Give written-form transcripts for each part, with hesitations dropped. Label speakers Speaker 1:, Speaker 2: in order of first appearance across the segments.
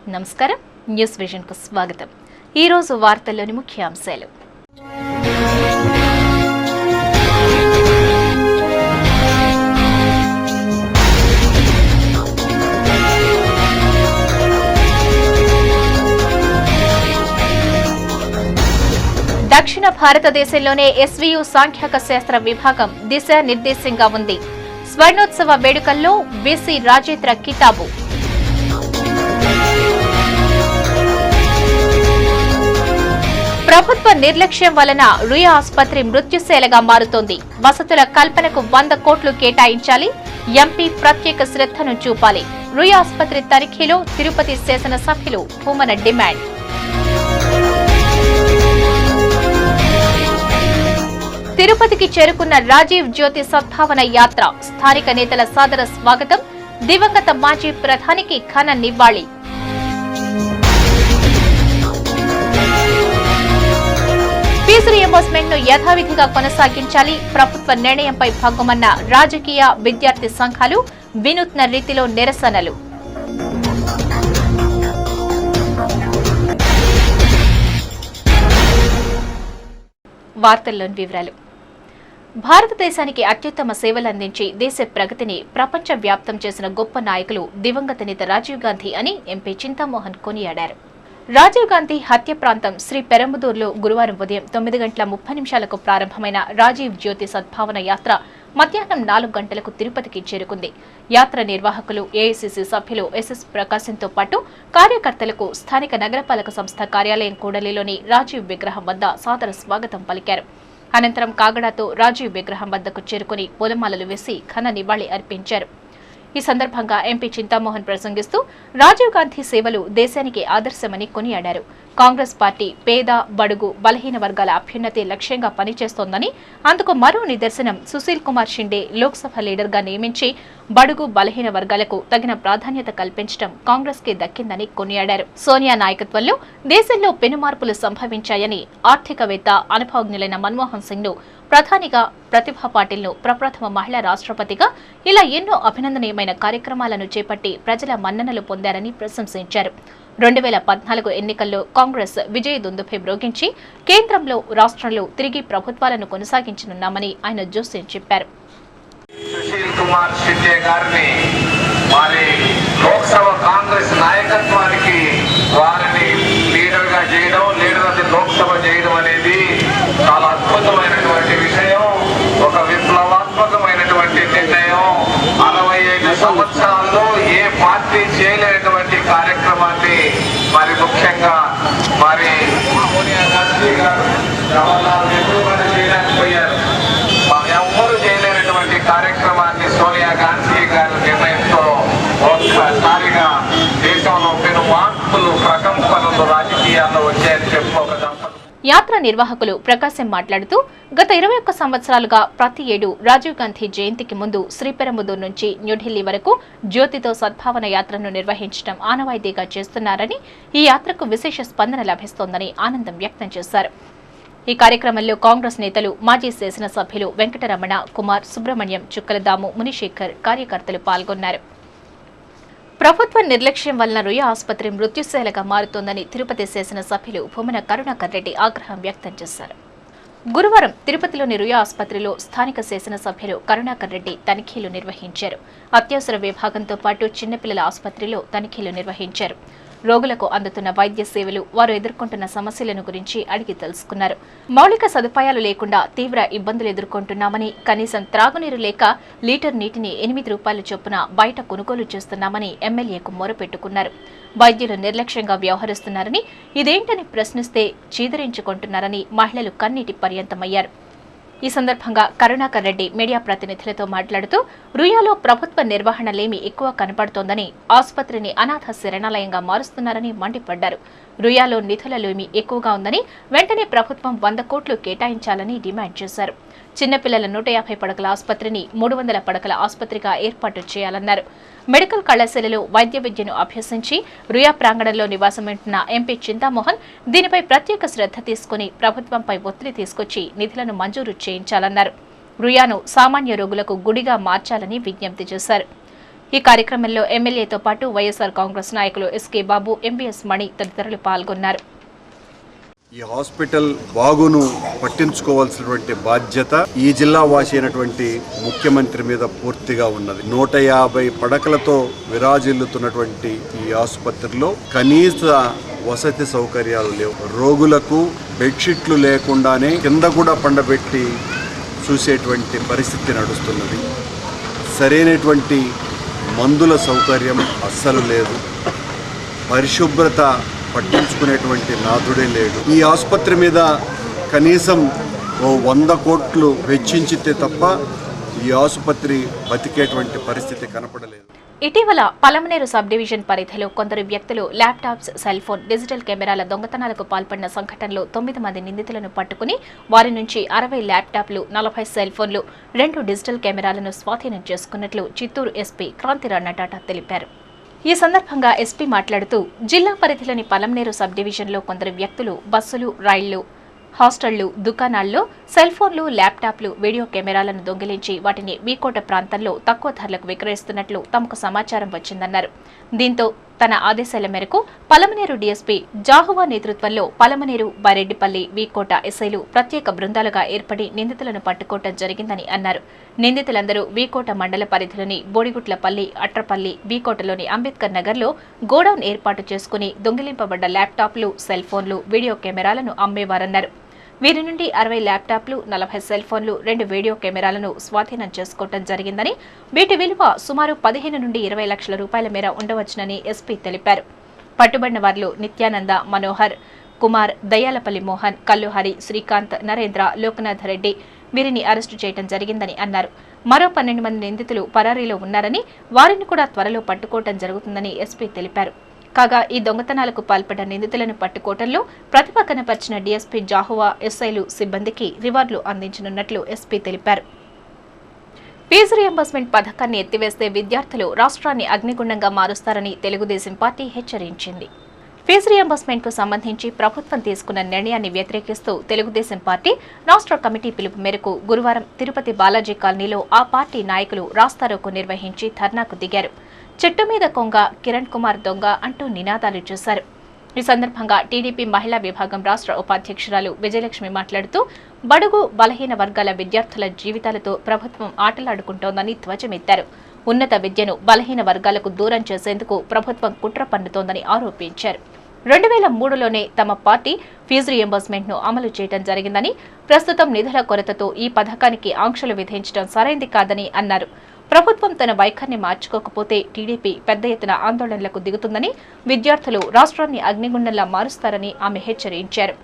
Speaker 1: నమస్కారం, news vision కు స్వాగతం. ఈ రోజు వార్తల్లోని ముఖ్యాంశాలు. దక్షిణ భారతదేశంలోనే ఎస్వీయు సాంఖ్యక శాస్త్ర విభాగం దిశానిర్దేశంగా ఉంది. స్వర్ణోత్సవ వేడుకల్లో బీసీ రాజేంద్ర కితాబు. ప్రభుత్వ నిర్లక్ష్యం వలన రుయా ఆసుపత్రి మృత్యుశైలగా మారుతోంది. వసతుల కల్పనకు 100 కోట్లు కేటాయించాలి. ఎంపీ ప్రత్యేక శ్రద్ధను చూపాలి. రుయా ఆసుపత్రి తనిఖీలో తిరుపతి శాసనసభ్యులు భూమన డిమాండ్. తిరుపతికి చేరుకున్న రాజీవ్ జ్యోతి సద్భావన యాత్ర. స్థానిక నేతల సాదర స్వాగతం. దివంగత మాజీ ప్రధానికి ఘన నివాళి. ఫీజు రియంబర్స్మెంట్ ను యథావిధిగా కొనసాగించాలి. ప్రభుత్వ నిర్ణయంపై భగ్గుమన్న రాజకీయ విద్యార్థి సంఘాలు. వినూత్న రీతిలో నిరసనలు. వార్తల్లోని వివరాలు. భారతదేశానికి అత్యుత్తమ సేవలందించి దేశ ప్రగతిని ప్రపంచ వ్యాప్తం చేసిన గొప్ప నాయకులు దివంగత నేత రాజీవ్ గాంధీ అని ఎంపీ చింతామోహన్ కొనియాడారు. రాజీవ్ గాంధీ హత్య ప్రాంతం శ్రీ పెరంబదూర్లో గురువారం ఉదయం 9:30 ప్రారంభమైన రాజీవ్ జ్యోతి సద్భావన యాత్ర మధ్యాహ్నం 4 గంటలకు తిరుపతికి చేరుకుంది. యాత్ర నిర్వాహకులు ఏఐసీసీ సభ్యులు ఎస్ఎస్ ప్రకాశంతో పాటు కార్యకర్తలకు స్థానిక నగరపాలక సంస్థ కార్యాలయం కూడలిలోని రాజీవ్ విగ్రహం వద్ద సాదర స్వాగతం పలికారు. అనంతరం కాగడాతో రాజీవ్ విగ్రహం వద్దకు చేరుకుని పూలమాలలు వేసి ఘన నివాళి అర్పించారు. ఈ సందర్భంగా ఎంపీ చింతామోహన్ ప్రసంగిస్తూ రాజీవ్ గాంధీ సేవలు దేశానికి ఆదర్శమని కొనియాడారు. కాంగ్రెస్ పార్టీ పేద, బడుగు, బలహీన వర్గాల అభ్యున్నతి లక్ష్యంగా పనిచేస్తోందని, అందుకు మరో నిదర్శనం సుశీల్ కుమార్ షిండే లోక్సభ లీడర్ గా నియమించి బడుగు, బలహీన వర్గాలకు తగిన ప్రాధాన్యత కల్పించడం కాంగ్రెస్ కి దక్కిందని కొనియాడారు. సోనియా నాయకత్వంలో దేశంలో పెనుమార్పులు సంభవించాయని, ఆర్థికవేత్త, అనుభవజ్ఞులైన మన్మోహన్ సింగ్ ను ప్రధానిగా, ప్రతిభా పాటిల్ ను ప్రప్రథమ మహిళా రాష్ట్రపతిగా ఇలా ఎన్నో అభినందనీయమైన కార్యక్రమాలను చేపట్టి ప్రజల మన్ననలు పొందారని ప్రశంసించారు. 2014 ఎన్నికల్లో కాంగ్రెస్ విజయ దుందుభి మ్రోగించి కేంద్రంలో, రాష్ట్రంలో తిరిగి ప్రభుత్వాలను కొనసాగించనున్నామని ఆయన జోస్యం చెప్పారు.
Speaker 2: సుశీల్ కుమార్ షిండే గారిని వారి లోక్సభ కాంగ్రెస్ నాయకత్వానికి వారిని లీడర్ గా చేయడం, లీడర్ అది లోక్సభ చేయడం అనేది చాలా అద్భుతమైనటువంటి విషయం. ఒక విప్లవాత్మకమైనటువంటి నిర్ణయం. 65 సంవత్సరాల్లో ఏ పార్టీ చేయలేనటువంటి కార్యక్రమాన్ని మరి ముఖ్యంగా మరి సోనియా గాంధీ గారు, జవహర్లాల్ నెహ్రూ గారు చేయడానికి పోయారు. ఎవ్వరూ చేయలేనటువంటి కార్యక్రమాన్ని సోనియా గాంధీ గారి నిర్ణయంతో ఒక్కసారిగా దేశంలో పెను మార్పులు, ప్రకంపనలు రాజకీయాల్లో వచ్చాయని చెప్పుకోగలం.
Speaker 1: యాత్ర నిర్వాహకులు ప్రకాశం మాట్లాడుతూ గత 21 సంవత్సరాలుగా ప్రతి ఏడు రాజీవ్ గాంధీ జయంతికి ముందు శ్రీపెరంబదూర్ నుంచి న్యూఢిల్లీ వరకు జ్యోతితో సద్భావన యాత్రను నిర్వహించడం ఆనవాయితీగా చేస్తున్నారని, ఈ యాత్రకు విశేష స్పందన లభిస్తోందని ఆనందం వ్యక్తం చేశారు. ఈ కార్యక్రమంలో కాంగ్రెస్ నేతలు, మాజీ శాసనసభ్యులు వెంకటరమణ, కుమార్, సుబ్రహ్మణ్యం, చుక్కలదాము, మునిశేఖర్, కార్యకర్తలు పాల్గొన్నారు. ప్రభుత్వ నిర్లక్ష్యం వలన రుయా ఆసుపత్రి మృత్యుశైలగా మారుతోందని తిరుపతి శాసనసభ్యులు భూమన కరుణాకర్ రెడ్డి ఆగ్రహం వ్యక్తం చేశారు. గురువారం తిరుపతిలోని రుయా ఆసుపత్రిలో స్థానిక శాసనసభ్యులు కరుణాకర్ రెడ్డి తనిఖీలు నిర్వహించారు. అత్యవసర విభాగంతో పాటు చిన్నపిల్లల ఆసుపత్రిలో తనిఖీలు నిర్వహించారు. రోగులకు అందుతున్న వైద్య సేవలు, వారు ఎదుర్కొంటున్న సమస్యలను గురించి అడిగి తెలుసుకున్నారు. మౌలిక సదుపాయాలు లేకుండా తీవ్ర ఇబ్బందులు ఎదుర్కొంటున్నామని, కనీసం త్రాగునీరు లేక లీటర్ నీటిని 8 రూపాయల చొప్పున బయట కొనుగోలు చేస్తున్నామని ఎమ్మెల్యేకు మొరపెట్టుకున్నారు. వైద్యులు నిర్లక్ష్యంగా వ్యవహరిస్తున్నారని, ఇదేంటని ప్రశ్నిస్తే చీదరించుకుంటున్నారని మహిళలు కన్నీటి పర్యంతమయ్యారు. ఈ సందర్భంగా కరుణాకర్ రెడ్డి మీడియా ప్రతినిధులతో మాట్లాడుతూ రుయాలో ప్రభుత్వ నిర్వహణలేమి ఎక్కువ కనపడుతోందని, ఆసుపత్రిని అనాథ శరణాలయంగా మారుస్తున్నారని మండిపడ్డారు. రుయాలో నిధులలేమి ఎక్కువగా ఉందని, వెంటనే ప్రభుత్వం 100 కోట్లు కేటాయించాలని డిమాండ్ చేశారు. చిన్నపిల్లల 150 పడకల ఆసుపత్రిని 300 పడకల ఆసుపత్రిగా ఏర్పాటు చేయాలన్నారు. మెడికల్ కళాశాలలో వైద్య విద్యను అభ్యసించి రుయా ప్రాంగణంలో నివాసముంటున్న ఎంపీ చింతామోహన్ దీనిపై ప్రత్యేక శ్రద్ధ తీసుకుని ప్రభుత్వంపై ఒత్తిడి తీసుకొచ్చి నిధులను మంజూరు చేయించాలన్నారు. రుయాను సామాన్య రోగులకు గుడిగా మార్చాలని విజ్ఞప్తి చేశారు. ఈ కార్యక్రమంలో ఎమ్మెల్యేతో పాటు వైఎస్ఆర్ కాంగ్రెస్ నాయకులు ఎస్కే బాబు, ఎంబీఎస్ మణి తదితరులు పాల్గొన్నారు.
Speaker 3: ఈ హాస్పిటల్ బాగును పట్టించుకోవాల్సినటువంటి బాధ్యత ఈ జిల్లా వాసి అయినటువంటి ముఖ్యమంత్రి మీద పూర్తిగా ఉన్నది. 150 పడకలతో విరాజిల్లుతున్నటువంటి ఈ ఆసుపత్రిలో కనీస వసతి సౌకర్యాలు లేవు. రోగులకు బెడ్షీట్లు లేకుండానే కింద కూడా పండబెట్టి చూసేటువంటి పరిస్థితి నడుస్తున్నది. సరైనటువంటి మందుల సౌకర్యం అస్సలు లేదు. పరిశుభ్రత పట్టించుకునేటువంటి నాథుడే లేడు. ఈ ఆసుపత్రి మీద కనీసం 100 కోట్లు వెచ్చించితే తప్ప ఈ ఆసుపత్రి బతికేటువంటి పరిస్థితి కనపడలేదు.
Speaker 1: ఇటీవల పలమనేరు సబ్ డివిజన్ పరిధిలో కొందరు వ్యక్తులు ల్యాప్టాప్స్, సెల్ ఫోన్, డిజిటల్ కెమెరాల దొంగతనాలకు పాల్పడిన సంఘటనలో 9 మంది నిందితులను పట్టుకుని వారి నుంచి 60 ల్యాప్టాప్లు, 40 సెల్ ఫోన్లు, 2 డిజిటల్ కెమెరాలను స్వాధీనం చేసుకున్నట్లు చిత్తూరు ఎస్పీ క్రాంతిరాణా టాటా తెలిపారు. ఈ సందర్భంగా ఎస్పీ మాట్లాడుతూ జిల్లా పరిధిలోని పలమనేరు సబ్ డివిజన్లో కొందరు వ్యక్తులు బస్సులు, రైళ్లు, హాస్టళ్లు, దుకాణాల్లో సెల్ ఫోన్లు, ల్యాప్టాప్లు, వీడియో కెమెరాలను దొంగిలించి వాటిని వీకోట ప్రాంతంలో తక్కువ ధరలకు విక్రయిస్తున్నట్లు తమకు సమాచారం వచ్చిందన్నారు. దీంతో తన ఆదేశాల మేరకు పలమనేరు డీఎస్పీ జాహువా నేతృత్వంలో పలమనేరు, బైరెడ్డిపల్లి, వీకోట ఎస్ఐలు ప్రత్యేక బృందాలుగా ఏర్పడి నిందితులను పట్టుకోవడం జరిగిందని అన్నారు. నిందితులందరూ వీకోట మండల పరిధిలోని బోడిగుట్లపల్లి, అట్రపల్లి, వీకోటలోని అంబేద్కర్ నగర్లో గోడౌన్ ఏర్పాటు చేసుకుని దొంగిలింపబడ్డ ల్యాప్టాప్లు, సెల్ ఫోన్లు, వీడియో కెమెరాలను అమ్మేవారన్నారు. వీరి నుండి 60 ల్యాప్టాప్లు, 40 సెల్ ఫోన్లు, 2 వీడియో కెమెరాలను స్వాధీనం చేసుకోవడం జరిగిందని, వీటి విలువ సుమారు 15 నుండి 20 లక్షల రూపాయల మేర ఉండవచ్చునని ఎస్పీ తెలిపారు. పట్టుబడిన వారిలో నిత్యానంద, మనోహర్, కుమార్, దయ్యాలపల్లి మోహన్, కల్లుహరి, శ్రీకాంత్, నరేంద్ర, లోకనాథ్ రెడ్డి వీరిని అరెస్టు చేయడం జరిగిందని అన్నారు. మరో 12 మంది నిందితులు పరారీలో ఉన్నారని, వారిని కూడా త్వరలో పట్టుకోవడం జరుగుతుందని ఎస్పీ తెలిపారు. కాగా ఈ దొంగతనాలకు పాల్పడ్డ నిందితులను పట్టుకోవడంలో ప్రతిభ కనపరిచిన డీఎస్పీ జాహువా, ఎస్ఐలు, సిబ్బందికి రివార్డులు అందించనున్నట్లు ఎస్పీ తెలిపారు. ఫీజు రియంబర్స్మెంట్ పథకాన్ని ఎత్తివేస్తే విద్యార్థులు రాష్ట్రాన్ని అగ్నిగుండంగా మారుస్తారని తెలుగుదేశం పార్టీ హెచ్చరించింది. ఫీజు రియంబర్స్మెంట్ కు సంబంధించి ప్రభుత్వం తీసుకున్న నిర్ణయాన్ని వ్యతిరేకిస్తూ తెలుగుదేశం పార్టీ రాష్ట్ర కమిటీ పిలుపు మేరకు గురువారం తిరుపతి బాలాజీ కాలనీలో ఆ పార్టీ నాయకులు రాస్తారోకో నిర్వహించి ధర్నాకు దిగారు. చెట్టు మీద కొంగ, కిరణ్ కుమార్ దొంగ అంటూ నినాదాలు చేశారు. ఈ సందర్భంగా టీడీపీ మహిళా విభాగం రాష్ట్ర ఉపాధ్యక్షురాలు విజయలక్ష్మి మాట్లాడుతూ బడుగు, బలహీన వర్గాల విద్యార్థుల జీవితాలతో ప్రభుత్వం ఆటలాడుకుంటోందని ధ్వజమెత్తారు. ఉన్నత విద్యను బలహీన వర్గాలకు దూరం చేసేందుకు ప్రభుత్వం కుట్ర పన్నుతోందని ఆరోపించారు. 2003లోనే తమ పార్టీ ఫీజు రియంబర్స్మెంట్ ను అమలు చేయడం జరిగిందని, ప్రస్తుతం నిధుల కొరతతో ఈ పథకానికి ఆంక్షలు విధించడం సరైంది కాదని అన్నారు. ప్రభుత్వం తన వైఖరిని మార్చుకోకపోతే టీడీపీ పెద్ద ఎత్తున ఆందోళనలకు దిగుతుందని, విద్యార్థులు రాష్ట్రాన్ని అగ్నిగుండంలా మారుస్తారని ఆమె హెచ్చరించారు.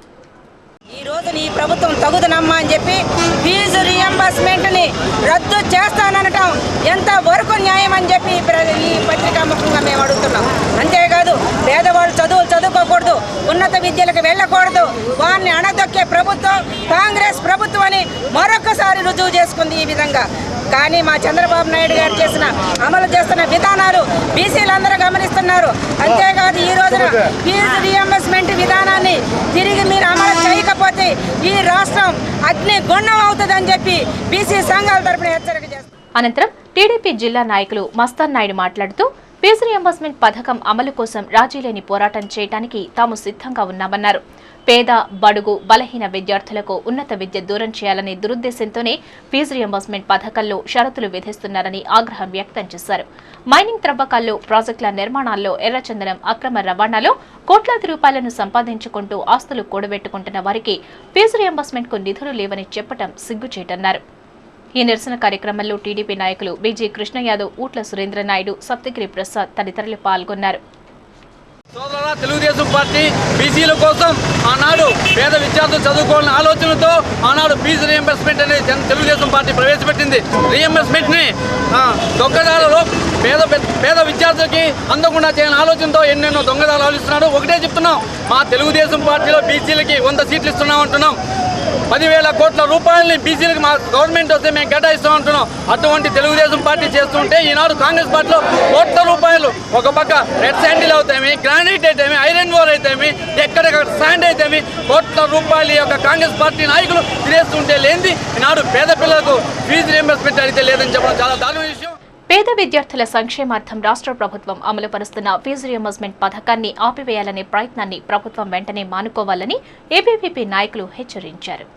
Speaker 4: ఈ రోజు నీ ప్రభుత్వం తగుదనమ్మా అని చెప్పి ఫీజు రియంబర్స్మెంట్ ని రద్దు చేస్తాననటం ఎంత వరకు న్యాయం అని చెప్పి ఈ పత్రికా ముఖంగా మేము అడుగుతున్నాం. అంతేకాదు పేదవాళ్ళు చదువుకోకూడదు, ఉన్నత విద్యలకు వెళ్ళకూడదు, వారిని అణదొక్కే ప్రభుత్వం కాంగ్రెస్ ప్రభుత్వం అని మరొకసారి రుజువు చేసుకుంది ఈ విధంగా. కానీ మా చంద్రబాబు నాయుడు గారు అమలు చేస్తున్న విధానాలు బీసీలందరూ గమనిస్తున్నారు. అంతేకాదు ఈ రోజున ఫీజు రియంబర్స్మెంట్ విధానాన్ని తిరిగి మీరు అమలు చేయకపోతే ఈ రాష్ట్రం అగ్నిగుండం అవుతుందని చెప్పి బీసీ సంఘాల తరపున హెచ్చరిక చేస్తారు.
Speaker 1: అనంతరం టీడీపీ జిల్లా నాయకులు మస్తాన్ నాయుడు మాట్లాడుతూ ఫీజు రియంబర్స్మెంట్ పథకం అమలు కోసం రాజీ లేని పోరాటం చేయడానికి తాము సిద్ధంగా ఉన్నామన్నారు. పేద, బడుగు, బలహీన విద్యార్థులకు ఉన్నత విద్య దూరం చేయాలనే దురుద్దేశంతోనే ఫీజు రియంబర్స్మెంట్ పథకంలో షరతులు విధిస్తున్నారని ఆగ్రహం వ్యక్తం చేశారు. మైనింగ్ త్రవ్వకాల్లో, ప్రాజెక్టుల నిర్మాణాల్లో, ఎర్రచందనం అక్రమ రవాణాలో కోట్లాది రూపాయలను సంపాదించుకుంటూ ఆస్తులు కూడబెట్టుకుంటున్న వారికి ఫీజు రియంబర్స్మెంట్ కు నిధులు లేవని చెప్పడం సిగ్గుచేటన్నారు. ఈ నిరసన కార్యక్రమంలో టీడీపీ నాయకులు బీజీ కృష్ణ యాదవ్, ఊట్ల సురేంద్ర నాయుడు, సప్తగిరి ప్రసాద్ తదితరులు పాల్గొన్నారు.
Speaker 5: సోదరుల తెలుగుదేశం పార్టీ బీసీల కోసం ఆనాడు పేద విద్యార్థులు చదువుకోవాలనే ఆలోచనతో ఆనాడు ఫీజు రియంబర్స్మెంట్ అనేది తెలుగుదేశం పార్టీ ప్రవేశపెట్టింది. రియంబర్స్మెంట్ ని దొంగదారులు పేద విద్యార్థులకి అందకుండా చేయాలని ఆలోచనతో ఎన్నెన్నో దొంగదారులు ఆలోచిస్తున్నాడు. ఒకటే చెప్తున్నాం, మా తెలుగుదేశం పార్టీలో బీసీలకి 100 సీట్లు ఇస్తున్నాం అంటున్నాం. 10,000 కోట్ల రూపాయలని బీసీలకు మా గవర్నమెంట్ వస్తే మేము కేటాయిస్తాం అంటున్నాం. అటువంటి తెలుగుదేశం పార్టీ చేస్తుంటే ఈనాడు కాంగ్రెస్ పార్టీలో కోట్ల రూపాయలు ఒక పక్క రెడ్ శాండిల్ అవుతాయి, గ్రానైట్ అయితేమి, ఐరన్ ఓర్ అయితేమి, ఎక్కడెక్కడ శాండ్ అయితేమి కోట్ల రూపాయలు యొక్క కాంగ్రెస్ పార్టీ నాయకులు తినేస్తుంటే లేనిది ఈనాడు పేద పిల్లలకు ఫీజు రియంబర్స్మెంట్ అయితే లేదని చెప్పడం చాలా దారుణ విషయం.
Speaker 1: పేద విద్యార్థుల సంక్షేమార్థం రాష్ట్ర ప్రభుత్వం అమలు పరుస్తున్న ఫీజు రియంబర్స్మెంట్ పథకాన్ని ఆపివేయాలనే ప్రయత్నాన్ని ప్రభుత్వం వెంటనే మానుకోవాలని ఏబీవీపీ నాయకులు హెచ్చరించారు.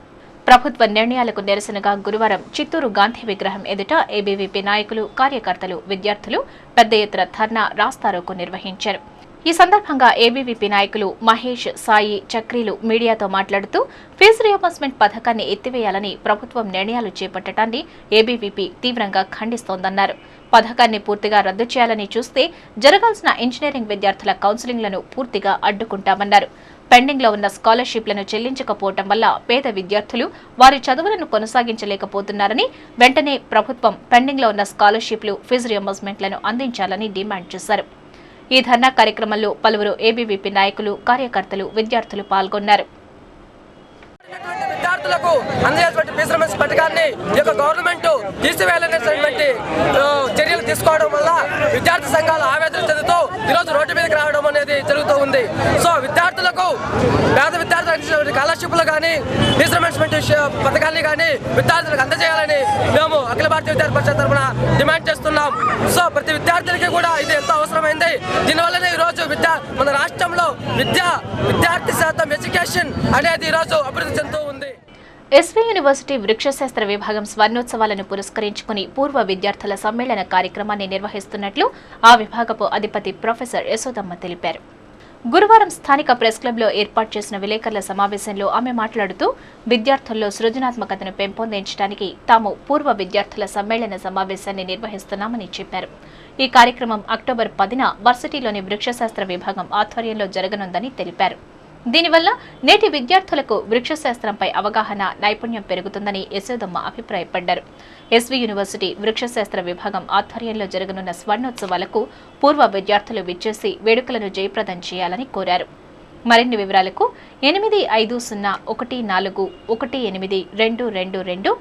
Speaker 1: ప్రభుత్వ నిర్ణయాలకు నిరసనగా గురువారం చిత్తూరు గాంధీ విగ్రహం ఎదుట ఏబీవీపీ నాయకులు, కార్యకర్తలు, విద్యార్థులు పెద్ద ఎత్తున ధర్నా, రాస్తారోకో నిర్వహించారు. ఈ సందర్భంగా ఏబీవీపీ నాయకులు మహేష్, సాయి, చక్రీలు మీడియాతో మాట్లాడుతూ ఫీజు రియంబర్స్మెంట్ పథకాన్ని ఎత్తివేయాలని ప్రభుత్వం నిర్ణయాలు చేపట్టడాన్ని ఏబీవీపీ తీవ్రంగా ఖండిస్తోందన్నారు. పథకాన్ని పూర్తిగా రద్దు చేయాలని చూస్తే జరగాల్సిన ఇంజనీరింగ్ విద్యార్థుల కౌన్సిలింగ్లను పూర్తిగా అడ్డుకుంటామన్నారు. పెండింగ్ లో ఉన్న స్కాలర్షిప్లను చెల్లించకపోవడం వల్ల పేద విద్యార్థులు వారి చదువులను కొనసాగించలేకపోతున్నారని, వెంటనే ప్రభుత్వం పెండింగ్ లో ఉన్న స్కాలర్షిప్లు, ఫీజు రియంబర్స్మెంట్లను అందించాలని డిమాండ్ చేశారు. ఈ ధర్నా కార్యక్రమంలో పలువురు ఏబీవీపీ నాయకులు, కార్యకర్తలు, విద్యార్థులు పాల్గొన్నారు.
Speaker 6: విద్యార్థులకు అందేటువంటి ఫీజు రియంబర్స్మెంట్ పథకాన్ని గవర్నమెంట్ తీసివేయాలనేటువంటి చర్యలు తీసుకోవడం వల్ల విద్యార్థి సంఘాలు ఆవేదన చెందుతూ ఈరోజు రోడ్డు మీదకి రావడం అనేది జరుగుతూ ఉంది. సో విద్యార్థులకు, పేద విద్యార్థులకు స్కాలర్షిప్లు కానీ, ఫీజు రియంబర్స్మెంట్ పథకాన్ని కానీ విద్యార్థులకు అందజేయాలని మేము అఖిల భారతీయ విద్యార్థి పరిషత్ తరఫున డిమాండ్ చేస్తున్నాం. సో ప్రతి విద్యార్థులకి కూడా ఇది ఎంతో అవసరమైంది. దీనివల్లనే ఈరోజు మన రాష్ట్రంలో విద్యార్థి శాతం ఎడ్యుకేషన్ అనేది ఈరోజు అభివృద్ధి చెందుతూ ఉంది.
Speaker 1: ఎస్వీ యూనివర్సిటీ వృక్షశాస్త్ర విభాగం స్వర్ణోత్సవాలను పురస్కరించుకుని పూర్వ విద్యార్థుల సమ్మేళన కార్యక్రమాన్ని నిర్వహిస్తున్నట్లు ఆ విభాగపు అధిపతి ప్రొఫెసర్ యశోదమ్మ తెలిపారు. గురువారం స్థానిక ప్రెస్ క్లబ్లో ఏర్పాటు చేసిన విలేకరుల సమావేశంలో ఆమె మాట్లాడుతూ విద్యార్థుల్లో సృజనాత్మకతను పెంపొందించడానికి తాము పూర్వ విద్యార్థుల సమ్మేళన సమావేశాన్ని నిర్వహిస్తున్నామని చెప్పారు. ఈ కార్యక్రమం అక్టోబర్ 10న వర్సిటీలోని వృక్షశాస్త్ర విభాగం ఆధ్వర్యంలో జరగనుందని తెలిపారు. దీనివల్ల నేటి విద్యార్థులకు వృక్షశాస్త్రంపై అవగాహన, నైపుణ్యం పెరుగుతుందని యశోదమ్మ అభిప్రాయపడ్డారు. ఎస్వీ యూనివర్సిటీ వృక్షశాస్త్ర విభాగం ఆధ్వర్యంలో జరగనున్న స్వర్ణోత్సవాలకు పూర్వ విద్యార్థులు విచ్చేసి వేడుకలను జయప్రదం చేయాలని కోరారు. మరిన్ని వివరాలకు 8514182222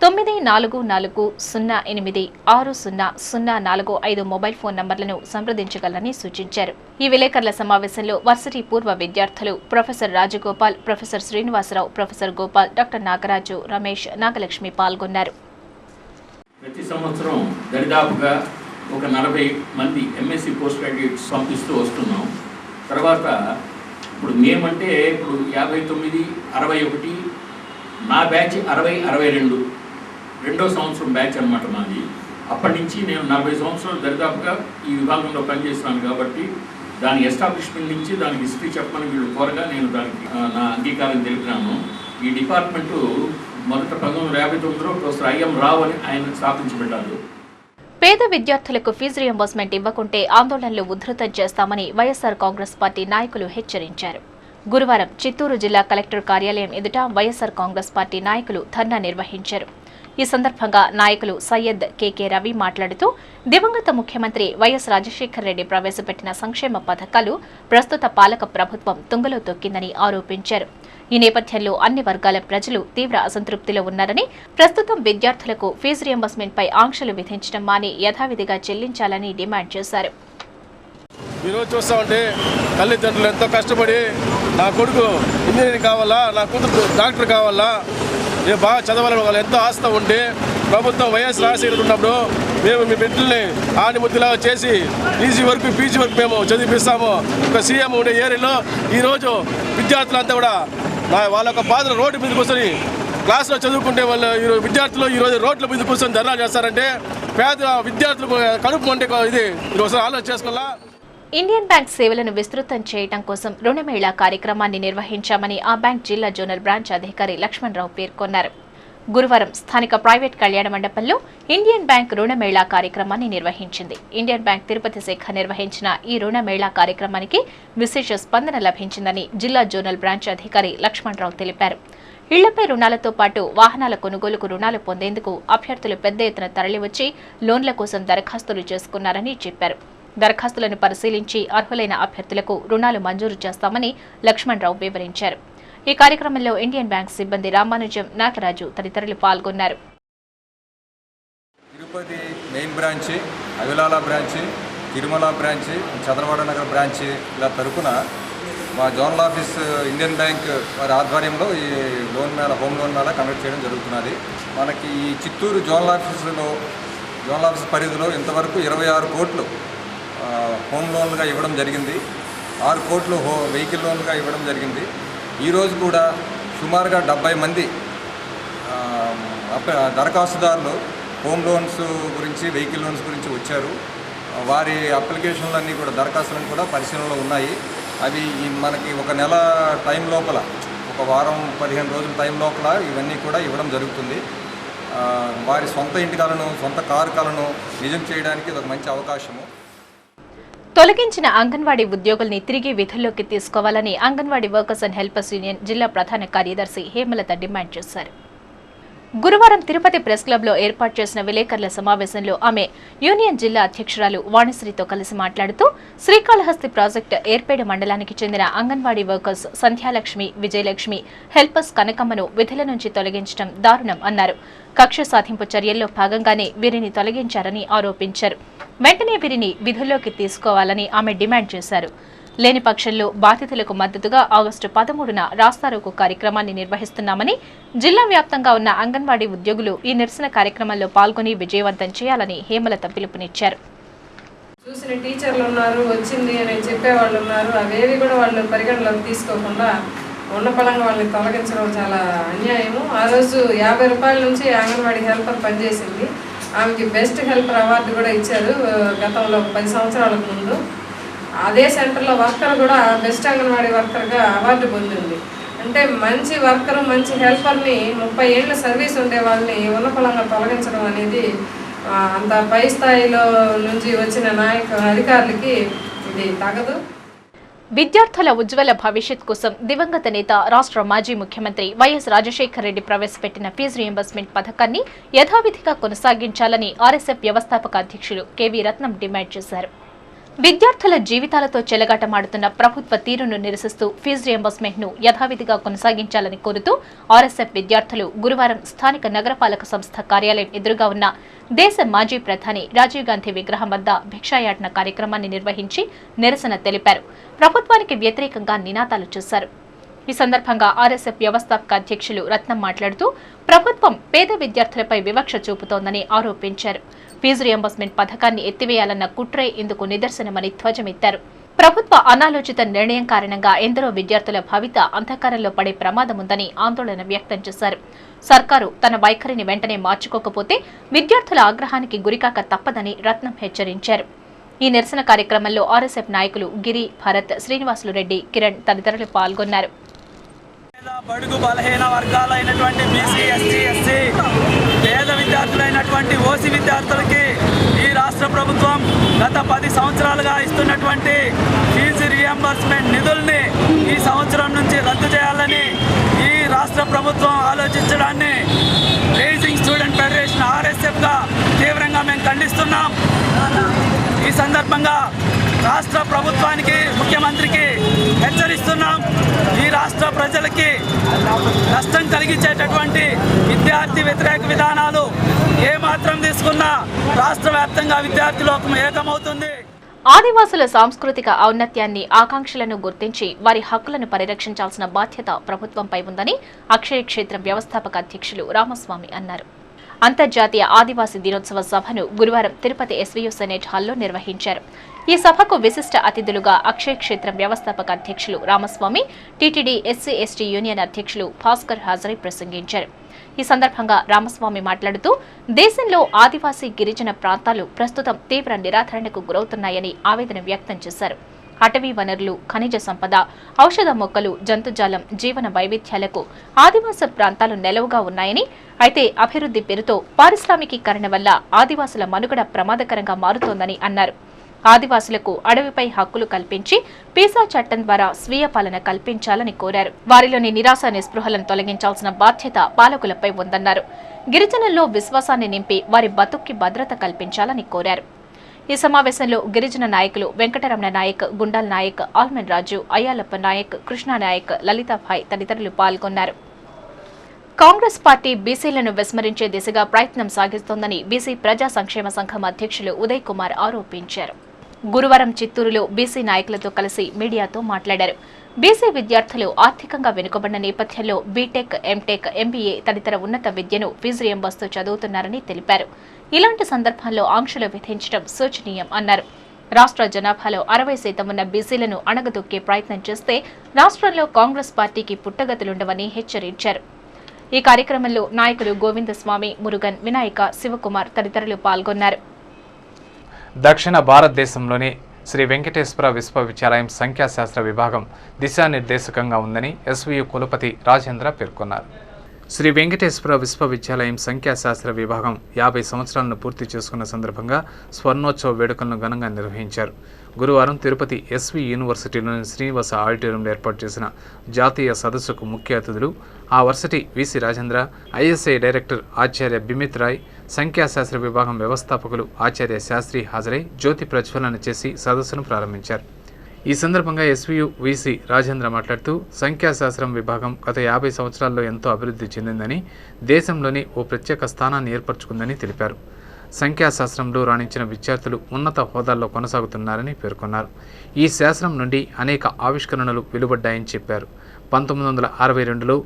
Speaker 1: 9440860045 మొబైల్ ఫోన్ నంబర్లను సంప్రదించగలరని సూచించారు. ఈ విలేకరుల సమావేశంలో వర్సిటీ పూర్వ విద్యార్థులు professor Rajagopal, professor Srinivasarao, professor Gopal, doctor Nagaraju, Ramesh, Nagalakshmi పాల్గొన్నారు.
Speaker 7: ప్రతి సంవత్సరం దరిదాపుగా ఒక 40 మంది ఎంఎస్సీ పోస్ట్ గ్రాడ్యుయేట్స్ పంపిస్తూ వస్తున్నాం. తర్వాత ఇప్పుడు మేమంటే ఇప్పుడు 59, 61, నా బ్యాచ్ 60, 62 రెండో సంవత్సరం బ్యాచ్ అనమాట మాది. అప్పటి నుంచి నేను 40 సంవత్సరాలు దరిదాపుగా ఈ విభాగంలో పనిచేస్తున్నాను కాబట్టి దాని ఎస్టాబ్లిష్మెంట్ నుంచి దానికి హిస్టరీ చెప్పమని వీళ్ళు కోరగా నేను దానికి నా అంగీకారం తెలిపినాను. ఈ డిపార్ట్మెంటు మొదట 1959లో ప్రొఫెసర్ ఐఎం రావు అని ఆయన స్థాపించబడ్డారు.
Speaker 1: పేద విద్యార్థులకు ఫీజు రియంబర్స్మెంట్ ఇవ్వకుంటే ఆందోళనలు ఉధృతం చేస్తామని వైఎస్ఆర్ కాంగ్రెస్ పార్టీ నాయకులు హెచ్చరించారు. గురువారం చిత్తూరు జిల్లా కలెక్టర్ కార్యాలయం ఎదుట వైఎస్ఆర్ కాంగ్రెస్ పార్టీ నాయకులు ధర్నా నిర్వహించారు. ఈ సందర్భంగా నాయకులు సయ్యద్ కెకే రవి మాట్లాడుతూ దివంగత ముఖ్యమంత్రి వైఎస్ రాజశేఖర్ రెడ్డి ప్రవేశపెట్టిన సంక్షేమ పథకాలు ప్రస్తుత పాలక ప్రభుత్వం తుంగలో తొక్కిందని ఆరోపించారు. ఈ నేపథ్యంలో అన్ని వర్గాల ప్రజలు తీవ్ర అసంతృప్తిలో ఉన్నారని, ప్రస్తుతం విద్యార్థులకు ఫీజు రియంబర్స్మెంట్పై ఆంక్షలు విధించడం మాని యథావిధిగా చెల్లించాలని డిమాండ్ చేశారు.
Speaker 8: ఈరోజు చూస్తామంటే తల్లిదండ్రులు ఎంతో కష్టపడి నా కొడుకు ఇంజనీరింగ్ కావాలా, నా కూతురు డాక్టర్ కావాలా, నేను బాగా చదవాలని వాళ్ళు ఎంతో ఆస్త ఉంటే ప్రభుత్వం వైఎస్ రాజశేఖర్ ఉన్నప్పుడు మేము మీ బిడ్డల్ని ఆనిముద్దులా చేసి పీజీ వరకు మేము చదివిపిస్తాము. ఒక సీఎం ఉండే ఏరియాలో ఈరోజు విద్యార్థులంతా కూడా వాళ్ళ యొక్క బాధలు రోడ్డు మీద కూర్చొని క్లాస్లో చదువుకుంటే వాళ్ళు విద్యార్థులు ఈరోజు రోడ్ల మీద కూర్చొని ధర్నా చేస్తారంటే పేద విద్యార్థులకు కడుపు అంటే ఇది ఈరోజు ఆలోచన చేసుకోవాలా.
Speaker 1: ఇండియన్ బ్యాంక్ సేవలను విస్తృతం చేయడం కోసం రుణమేళా కార్యక్రమాన్ని నిర్వహించామని ఆ బ్యాంక్ జిల్లా జోనల్ బ్రాంచ్ అధికారి లక్ష్మణరావు పేర్కొన్నారు. గురువారం స్థానిక ప్రైవేట్ కళ్యాణ మండపంలో ఇండియన్ బ్యాంక్ రుణమేళా కార్యక్రమాన్ని నిర్వహించింది. ఇండియన్ బ్యాంక్ తిరుపతి శాఖ నిర్వహించిన ఈ రుణమేళా కార్యక్రమానికి విశేష స్పందన లభించిందని జిల్లా జోనల్ బ్రాంచ్ అధికారి లక్ష్మణరావు తెలిపారు. ఇళ్లపై రుణాలతో పాటు వాహనాల కొనుగోలుకు రుణాలు పొందేందుకు అభ్యర్థులు పెద్ద ఎత్తున తరలివచ్చి లోన్ల కోసం దరఖాస్తులు చేసుకున్నారని చెప్పారు. దరఖాస్తులను పరిశీలించి అర్హులైన అభ్యర్థులకు రుణాలు మంజూరు చేస్తామని లక్ష్మణరావు వివరించారు. ఈ కార్యక్రమంలో ఇండియన్ బ్యాంక్ సిబ్బంది రామానుజం, నాగరాజు తదితరులు పాల్గొన్నారు.
Speaker 9: Tirupati main branch, Avilala branch, Tirumala branch, Chandravada Nagar branch ఇలా తరపున మా జోనల్ ఆఫీస్ ఇండియన్ బ్యాంక్ వారి ఆధ్వర్యంలో ఈ loan Mela, home loan Mela conduct చేయడం జరుగుతున్నది. మనకి ఈ చిత్తూరు జోనల్ ఆఫీసులో జోనల్ ఆఫీస్ పరిధిలో ఇంతవరకు 26 కోట్లు హోమ్ లోన్లుగా ఇవ్వడం జరిగింది. 6 కోట్లు వెహికల్ లోన్గా ఇవ్వడం జరిగింది. ఈరోజు కూడా సుమారుగా 70 మంది దరఖాస్తుదారులు హోమ్ లోన్స్ గురించి వెహికల్ లోన్స్ గురించి వచ్చారు. వారి అప్లికేషన్లన్నీ కూడా దరఖాస్తులను కూడా పరిశీలనలో ఉన్నాయి. అవి మనకి ఒక నెల టైం లోపల, ఒక వారం 15 రోజుల టైం లోపల ఇవన్నీ కూడా ఇవ్వడం జరుగుతుంది. వారి సొంత ఇంటి కలను, సొంత కారు కలను నిజం చేయడానికి ఇది ఒక మంచి అవకాశము.
Speaker 1: తొలగించిన అంగన్వాడీ ఉద్యోగుల్ని తిరిగి విధుల్లోకి తీసుకోవాలని anganwadi workers and helpers union జిల్లా ప్రధాన కార్యదర్శి హేమలత డిమాండ్ చేశారు. గురువారం తిరుపతి ప్రెస్ క్లబ్లో ఏర్పాటు చేసిన విలేకరుల సమావేశంలో ఆమె యూనియన్ జిల్లా అధ్యక్షురాలు వాణిశ్రీతో కలిసి మాట్లాడుతూ శ్రీకాళహస్తి ప్రాజెక్టు ఏర్పేడు మండలానికి చెందిన అంగన్వాడీ వర్కర్స్ సంధ్యాలక్ష్మి, విజయలక్ష్మి, హెల్పర్స్ కనకమ్మను విధుల నుంచి తొలగించడం దారుణం అన్నారు. కక్ష సాధింపు చర్యల్లో భాగంగానే వీరిని తొలగించారని ఆరోపించారు. వెంటనే వీరిని విధుల్లోకి తీసుకోవాలని ఆమె డిమాండ్ చేశారు. లేని పక్షంలో బాధితులకు మద్దతుగా ఆగస్టు 13న రాస్తారోకో కార్యక్రమాన్ని నిర్వహిస్తున్నామని, జిల్లా వ్యాప్తంగా ఉన్న అంగన్వాడీ ఉద్యోగులు ఈ నిరసన కార్యక్రమంలో పాల్గొని విజయవంతం చేయాలని హేమలత పిలుపునిచ్చారు.
Speaker 10: చూసిన టీచర్లు ఉన్నారు, వచ్చింది అని చెప్పేవాళ్ళు ఉన్నారు. అవేవి కూడా వాళ్ళు పరిగణలోకి తీసుకోకుండా ఉన్న పలంగా వాళ్ళని తొలగించడం చాలా అన్యాయము. ఆ రోజు 50 రూపాయల నుంచి అంగన్వాడీ హెల్పర్ పనిచేసింది. ఆమెకి బెస్ట్ హెల్పర్ అవార్డు కూడా ఇచ్చారు గతంలో 10 సంవత్సరాలకు ముందు. అదే సెంటర్లో వర్కర్ కూడా బెస్ట్ అంగన్వాడీ వర్కర్గా అవార్డు పొందింది. అంటే మంచి వర్కర్, మంచి హెల్పర్ని 30 ఏళ్ళ సర్వీస్ ఉండే వాళ్ళని ఉన్నపలంగా తొలగించడం అనేది అంత పై స్థాయిలో నుంచి వచ్చిన అధికారులకి ఇది తగదు.
Speaker 1: విద్యార్థుల ఉజ్వల భవిష్యత్ కోసం దివంగత నేత రాష్ట్ర మాజీ ముఖ్యమంత్రి వైఎస్ రాజశేఖర రెడ్డి ప్రవేశపెట్టిన ఫీజు రియంబర్స్మెంట్ పథకాన్ని యథావిధిగా కొనసాగించాలని ఆర్ఎస్ఎఫ్ వ్యవస్థాపక అధ్యక్షులు కెవి రత్నం డిమాండ్ చేశారు. విద్యార్థుల జీవితాలతో చెలగాటమాడుతున్న ప్రభుత్వ తీరును నిరసిస్తూ ఫీజు రియంబర్స్మెంట్ ను యథావిధిగా కొనసాగించాలని కోరుతూ ఆర్ఎస్ఎఫ్ విద్యార్థులు గురువారం స్థానిక నగరపాలక సంస్థ కార్యాలయం ఎదురుగా ఉన్న దేశ మాజీ ప్రధాని రాజీవ్ గాంధీ విగ్రహం వద్ద భిక్షాయాటన కార్యక్రమాన్ని నిర్వహించి నిరసన తెలిపారు. ప్రభుత్వానికి వ్యతిరేకంగా నినాదాలు చేశారు. ఈ సందర్భంగా ఆర్ఎస్ఎఫ్ వ్యవస్థాపక అధ్యక్షులు రత్నం మాట్లాడుతూ ప్రభుత్వం పేద విద్యార్థులపై వివక్ష చూపుతోందని ఆరోపించారు. ఫీజు రియంబర్స్మెంట్ పథకాన్ని ఎత్తివేయాలన్న కుట్రే ఇందుకు నిదర్శనమని ధ్వజమెత్తారు. ప్రభుత్వ అనాలోచిత నిర్ణయం కారణంగా ఎందరో విద్యార్థుల భవిత అంధకారంలో పడే ప్రమాదముందని ఆందోళన వ్యక్తం చేశారు. సర్కారు తన వైఖరిని వెంటనే మార్చుకోకపోతే విద్యార్థుల ఆగ్రహానికి గురికాక తప్పదని రత్నం హెచ్చరించారు. ఈ నిరసన కార్యక్రమంలో ఆర్ఎస్ఎఫ్ నాయకులు గిరి, భరత్, శ్రీనివాసులు రెడ్డి, కిరణ్ తదితరులు పాల్గొన్నారు.
Speaker 11: బడుగు బలహీన వర్గాలైనటువంటి బీసీ, ఎస్టీ, ఎస్సీ, పేద విద్యార్థులైనటువంటి ఓసీ విద్యార్థులకి ఈ రాష్ట్ర ప్రభుత్వం గత 10 సంవత్సరాలుగా ఇస్తున్నటువంటి ఫీజు రియంబర్స్మెంట్ నిధుల్ని ఈ సంవత్సరం నుంచి రద్దు చేయాలని ఈ రాష్ట్ర ప్రభుత్వం ఆలోచించడాన్ని రైజింగ్ స్టూడెంట్ ఫెడరేషన్ ఆర్ఎస్ఎఫ్గా తీవ్రంగా మేము ఖండిస్తున్నాం. ఈ సందర్భంగా రాష్ట్ర ప్రభుత్వానికి, ముఖ్యమంత్రికి హెచ్చరిస్తున్నాం. ఈ రాష్ట్ర ప్రజలకి నష్టం కలిగించేటటువంటి విద్యార్థి వ్యతిరేక విధానాలు ఏమాత్రం తీసుకున్నా రాష్ట్ర వ్యాప్తంగా విద్యార్థి లోకం ఏకమవుతుంది.
Speaker 1: ఆదివాసుల సాంస్కృతిక ఔన్నత్యాన్ని, ఆకాంక్షలను గుర్తించి వారి హక్కులను పరిరక్షించాల్సిన బాధ్యత ప్రభుత్వంపై ఉందని అక్షయ క్షేత్రం వ్యవస్థాపక అధ్యక్షులు రామస్వామి అన్నారు. అంతర్జాతీయ ఆదివాసీ దినోత్సవ సభను గురువారం తిరుపతి ఎస్వీయు సెనేట్ హాల్లో నిర్వహించారు. ఈ సభకు విశిష్ట అతిథులుగా అక్షయ క్షేత్రం వ్యవస్థాపక అధ్యక్షులు Ramaswamy, TTD SC ST union అధ్యక్షులు భాస్కర్ హాజరై ప్రసంగించారు. ఈ సందర్భంగా రామస్వామి మాట్లాడుతూ దేశంలో ఆదివాసీ, గిరిజన ప్రాంతాలు ప్రస్తుతం తీవ్ర నిరాధరణకు గురవుతున్నాయని ఆవేదన వ్యక్తం చేశారు. అటవీ వనరులు, ఖనిజ సంపద, ఔషధ మొక్కలు, జంతుజాలం, జీవన వైవిధ్యాలకు ఆదివాసీ ప్రాంతాలు నెలవుగా ఉన్నాయని, అయితే అభివృద్ధి పేరుతో పారిశ్రామికీకరణ వల్ల ఆదివాసుల మనుగడ ప్రమాదకరంగా మారుతోందని అన్నారు. ఆదివాసులకు అడవిపై హక్కులు కల్పించి పీసా చట్టం ద్వారా స్వీయ పాలన కల్పించాలని కోరారు. వారిలోని నిరాశ నిస్పృహలను తొలగించాల్సిన బాధ్యత పాలకులపై ఉందన్నారు. గిరిజనుల్లో విశ్వాసాన్ని నింపి వారి బతుక్కి భద్రత కల్పించాలని కోరారు. ఈ సమావేశంలో గిరిజన నాయకులు వెంకటరమణ నాయక్, గుండాల్ నాయక్, ఆల్మెన్ రాజు, అయ్యాలప్ప నాయక్, కృష్ణా నాయక్, లలితాభాయ్ తదితరులు పాల్గొన్నారు. కాంగ్రెస్ పార్టీ బీసీలను విస్మరించే దిశగా ప్రయత్నం సాగిస్తోందని బీసీ ప్రజా సంక్షేమ సంఘం అధ్యక్షులు ఉదయ్ కుమార్ ఆరోపించారు. గురువారం చిత్తూరులో బీసీ నాయకులతో కలిసి మీడియాతో మాట్లాడారు. బీసీ విద్యార్థులు ఆర్థికంగా వెనుకబడిన నేపథ్యంలో బీటెక్, ఎంటెక్, ఎంబీఏ తదితర ఉన్నత విద్యను ఫీజు రియంబర్స్తో చదువుతున్నారని తెలిపారు. ఇలాంటి సందర్భాల్లో ఆంక్షలు విధించడం శోచనీయం అన్నారు. రాష్ట్ర జనాభాలో 60% ఉన్న బీసీలను అణగదొక్కే ప్రయత్నం చేస్తే రాష్ట్రంలో కాంగ్రెస్ పార్టీకి పుట్టగతులుండవని హెచ్చరించారు. ఈ కార్యక్రమంలో నాయకులు గోవిందస్వామి, మురుగన్, వినాయక, శివకుమార్ తదితరులు పాల్గొన్నారు.
Speaker 12: దక్షిణ భారతదేశంలోని శ్రీ వెంకటేశ్వర విశ్వవిద్యాలయం సంఖ్యాశాస్త్ర విభాగం దిశానిర్దేశకంగా ఉందని ఎస్వీయు కులపతి రాజేంద్ర పేర్కొన్నారు. శ్రీ వెంకటేశ్వర విశ్వవిద్యాలయం సంఖ్యాశాస్త్ర విభాగం 50 సంవత్సరాలను పూర్తి చేసుకున్న సందర్భంగా స్వర్ణోత్సవ వేడుకలను ఘనంగా నిర్వహించారు. గురువారం తిరుపతి ఎస్వి యూనివర్సిటీలోని శ్రీనివాస ఆడిటోరియంలో ఏర్పాటు చేసిన జాతీయ సదస్సుకు ముఖ్య అతిథులు ఆ varsity VC Rajendra, ISI director ఆచార్య బిమిత్ రాయ్, సంఖ్యాశాస్త్ర విభాగం వ్యవస్థాపకులు ఆచార్య శాస్త్రి హాజరై జ్యోతి ప్రజ్వలన చేసి సదస్సును ప్రారంభించారు. ఈ సందర్భంగా ఎస్వీయు వీసీ రాజేంద్ర మాట్లాడుతూ సంఖ్యాశాస్త్రం విభాగం గత 50 సంవత్సరాల్లో ఎంతో అభివృద్ధి చెందిందని, దేశంలోని ఓ ప్రత్యేక స్థానాన్ని ఏర్పరచుకుందని తెలిపారు. సంఖ్యాశాస్త్రంలో రాణించిన విద్యార్థులు ఉన్నత హోదాల్లో కొనసాగుతున్నారని పేర్కొన్నారు. ఈ శాస్త్రం నుండి అనేక ఆవిష్కరణలు వెలువడ్డాయని చెప్పారు. 1962లో